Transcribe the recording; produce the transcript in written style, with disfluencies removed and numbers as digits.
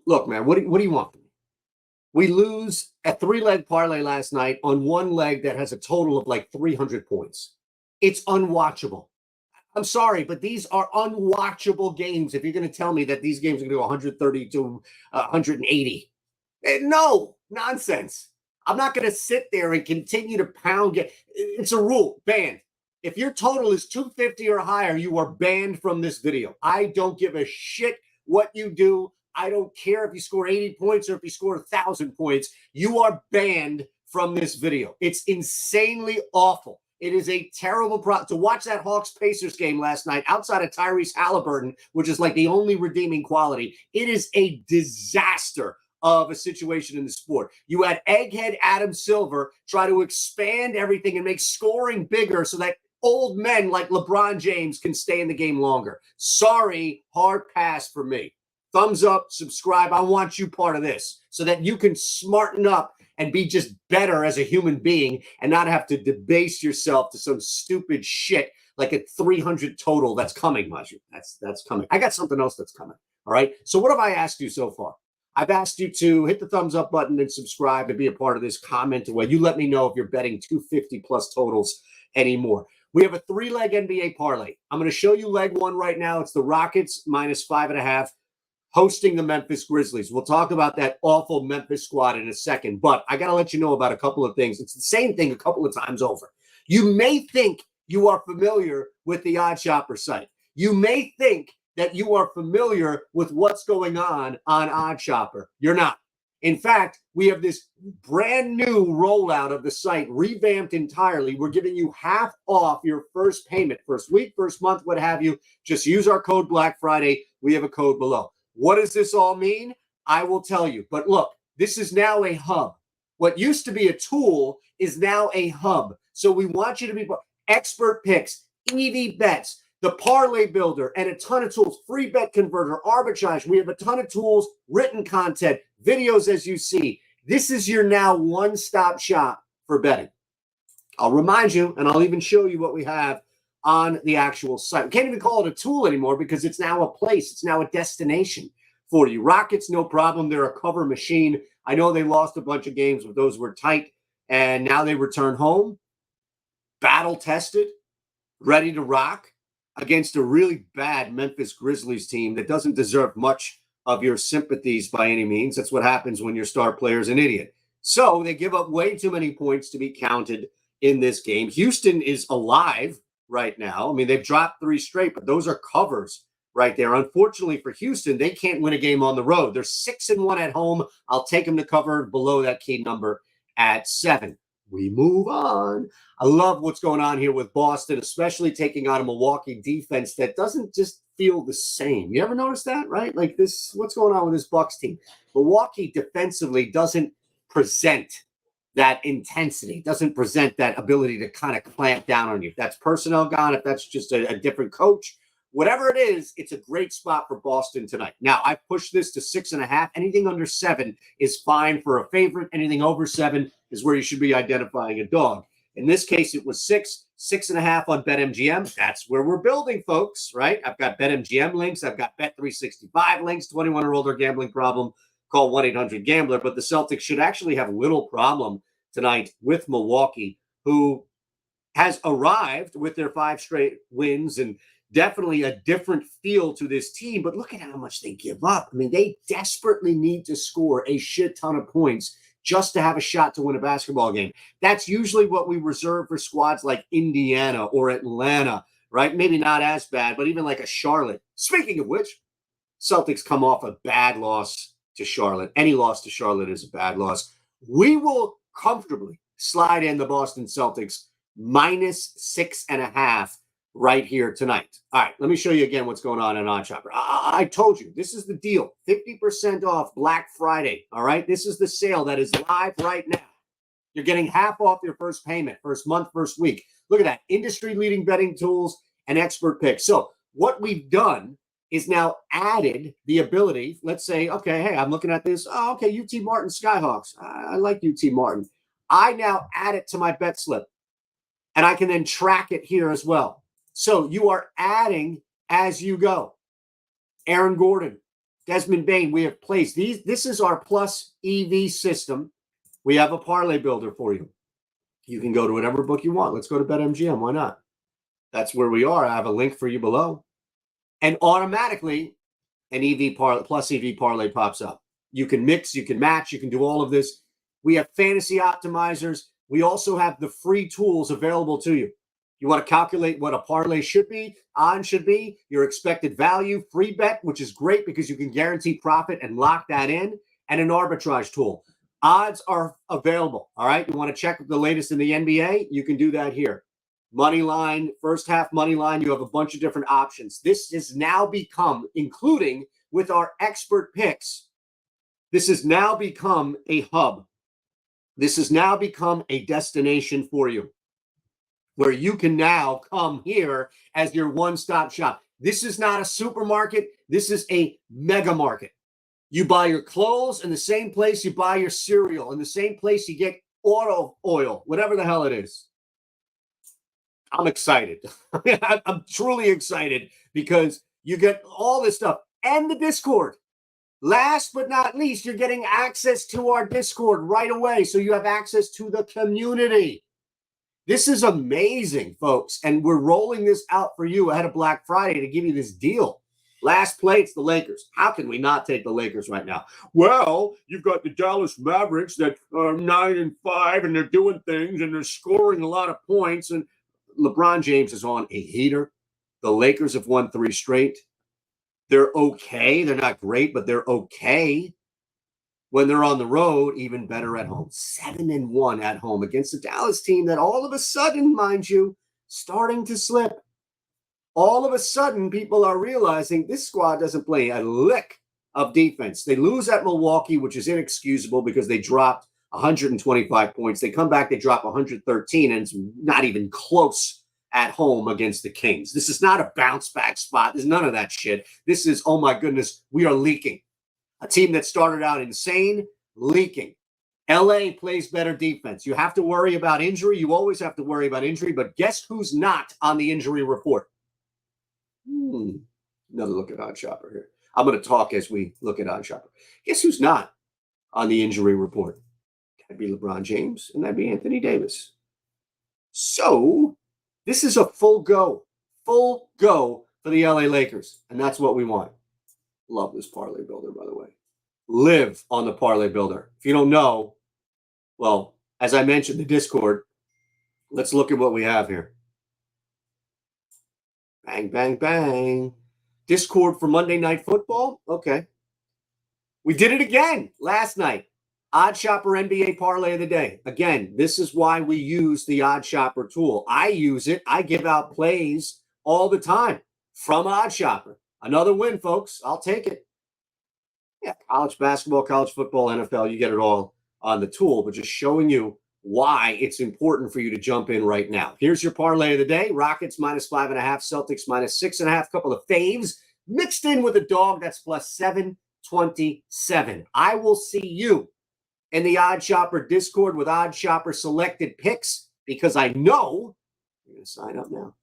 Look, man, what do you want from me? We lose a 3-leg parlay last night on one leg that has a total of like 300 points. It's unwatchable. I'm sorry, but these are unwatchable games if you're going to tell me that these games are going to go 130 to 180. No, nonsense. I'm not going to sit there and continue to pound. It's a rule, banned. If your total is 250 or higher, you are banned from this video. I don't give a shit what you do. I don't care if you score 80 points or if you score 1,000 points. You are banned from this video. It's insanely awful. It is a terrible problem. To watch that Hawks-Pacers game last night outside of Tyrese Halliburton, which is like the only redeeming quality, it is a disaster of a situation in the sport. You had egghead Adam Silver try to expand everything and make scoring bigger so that old men like LeBron James can stay in the game longer. Sorry, hard pass for me. Thumbs up, subscribe. I want you part of this so that you can smarten up and be just better as a human being and not have to debase yourself to some stupid shit like a 300 total that's coming, Maju. That's coming. I got something else that's coming. All right. So what have I asked you so far? I've asked you to hit the thumbs up button and subscribe and be a part of this. Comment away. You let me know if you're betting 250 plus totals anymore. We have a 3-leg NBA parlay. I'm going to show you leg one right now. It's the Rockets minus 5.5 hosting the Memphis Grizzlies. We'll talk about that awful Memphis squad in a second, but I got to let you know about a couple of things. It's the same thing a couple of times over. You may think you are familiar with the OddsShopper site. You may think that you are familiar with what's going on OddsShopper. You're not. In fact, we have this brand new rollout of the site, revamped entirely. We're giving you half off your first payment, first week, first month, what have you. Just use our code Black Friday. We have a code below. What does this all mean? I will tell you. But look, this is now a hub. What used to be a tool is now a hub. So we want you to be expert picks, EV bets, the parlay builder, and a ton of tools, free bet converter, arbitrage. We have a ton of tools, written content, videos as you see. This is your now one-stop shop for betting. I'll remind you, and I'll even show you what we have on the actual site. We can't even call it a tool anymore because it's now a place. It's now a destination for you. Rockets, no problem. They're a cover machine. I know they lost a bunch of games, but those were tight, and now they return home, battle-tested, ready to rock against a really bad Memphis Grizzlies team that doesn't deserve much of your sympathies by any means. That's what happens when your star player is an idiot. So they give up way too many points to be counted in this game. Houston is alive right now. I mean, they've dropped 3 straight, but those are covers right there. Unfortunately for Houston, they can't win a game on the road. They're 6-1 at home. I'll take them to cover below that key number at 7. We move on. I love what's going on here with Boston, especially taking on a Milwaukee defense that doesn't just feel the same. You ever notice that, right? Like this, what's going on with this Bucks team? Milwaukee defensively doesn't present that intensity, doesn't present that ability to kind of clamp down on you. If that's personnel gone, if that's just a different coach, whatever it is, it's a great spot for Boston tonight. Now, I've pushed this to 6.5. Anything under 7 is fine for a favorite. Anything over 7 is where you should be identifying a dog. In this case, it was 6.5 on BetMGM. That's where we're building, folks, right? I've got BetMGM links. I've got Bet365 links. 21 or older gambling problem, call 1-800-GAMBLER. But the Celtics should actually have little problem tonight with Milwaukee, who has arrived with their 5 straight wins and definitely a different feel to this team. But look at how much they give up. I mean, they desperately need to score a shit ton of points just to have a shot to win a basketball game. That's usually what we reserve for squads like Indiana or Atlanta, right? Maybe not as bad, but even like a Charlotte. Speaking of which, Celtics come off a bad loss to Charlotte. Any loss to Charlotte is a bad loss. We will comfortably slide in the Boston Celtics minus 6.5 right here tonight. All right, let me show you again what's going on in OddsShopper. I told you, this is the deal. 50% off Black Friday, all right? This is the sale that is live right now. You're getting half off your first payment, first month, first week. Look at that, industry-leading betting tools and expert picks. So what we've done is now added the ability, let's say, okay, hey, I'm looking at this. Oh, okay, UT Martin Skyhawks. I like UT Martin. I now add it to my bet slip, and I can then track it here as well. So you are adding as you go. Aaron Gordon, Desmond Bain, we have placed these. This is our plus EV system. We have a parlay builder for you. You can go to whatever book you want. Let's go to BetMGM. Why not? That's where we are. I have a link for you below. And automatically, an EV plus EV parlay pops up. You can mix, you can match, you can do all of this. We have fantasy optimizers. We also have the free tools available to you. You want to calculate what a parlay should be, on should be, your expected value, free bet, which is great because you can guarantee profit and lock that in, and an arbitrage tool. Odds are available, all right? You want to check the latest in the NBA? You can do that here. Money line, first half money line, you have a bunch of different options. This has now become, including with our expert picks, this has now become a hub. This has now become a destination for you, where you can now come here as your one-stop shop. This is not a supermarket. This is a mega market. You buy your clothes in the same place you buy your cereal, in the same place you get auto oil, whatever the hell it is. I'm excited. I'm truly excited because you get all this stuff and the Discord. Last but not least, you're getting access to our Discord right away. So you have access to the community. This is amazing, folks. And we're rolling this out for you ahead of Black Friday to give you this deal. Last play, it's the Lakers. How can we not take the Lakers right now? Well, you've got the Dallas Mavericks that are 9-5 and they're doing things and they're scoring a lot of points. And LeBron James is on a heater. The Lakers have won 3 straight. They're okay. They're not great, but they're okay. When they're on the road, even better at home. 7-1 at home against the Dallas team that all of a sudden, mind you, starting to slip. All of a sudden, people are realizing this squad doesn't play a lick of defense. They lose at Milwaukee, which is inexcusable because they dropped 125 points. They come back, they drop 113, and it's not even close at home against the Kings. This is not a bounce-back spot. There's none of that shit. This is, oh my goodness, we are leaking. A team that started out insane, leaking. LA plays better defense. You have to worry about injury. You always have to worry about injury, but guess who's not on the injury report? Another look at OddsShopper here. I'm going to talk as we look at OddsShopper. Guess who's not on the injury report? That'd be LeBron James, and that'd be Anthony Davis. So this is a full go for the LA Lakers, and that's what we want. Love this parlay builder, by the way. Live on the parlay builder. If you don't know, well, as I mentioned, the Discord, let's look at what we have here. Bang, bang, bang. Discord for Monday Night Football? Okay. We did it again last night. OddsShopper NBA Parlay of the Day. Again, this is why we use the OddsShopper tool. I use it. I give out plays all the time from OddsShopper. Another win, folks. I'll take it. Yeah, college basketball, college football, NFL, you get it all on the tool, but just showing you why it's important for you to jump in right now. Here's your parlay of the day. Rockets -5.5, Celtics -6.5. Couple of faves mixed in with a dog that's plus 727. I will see you in the OddsShopper Discord with OddsShopper selected picks because I know you're going to sign up now.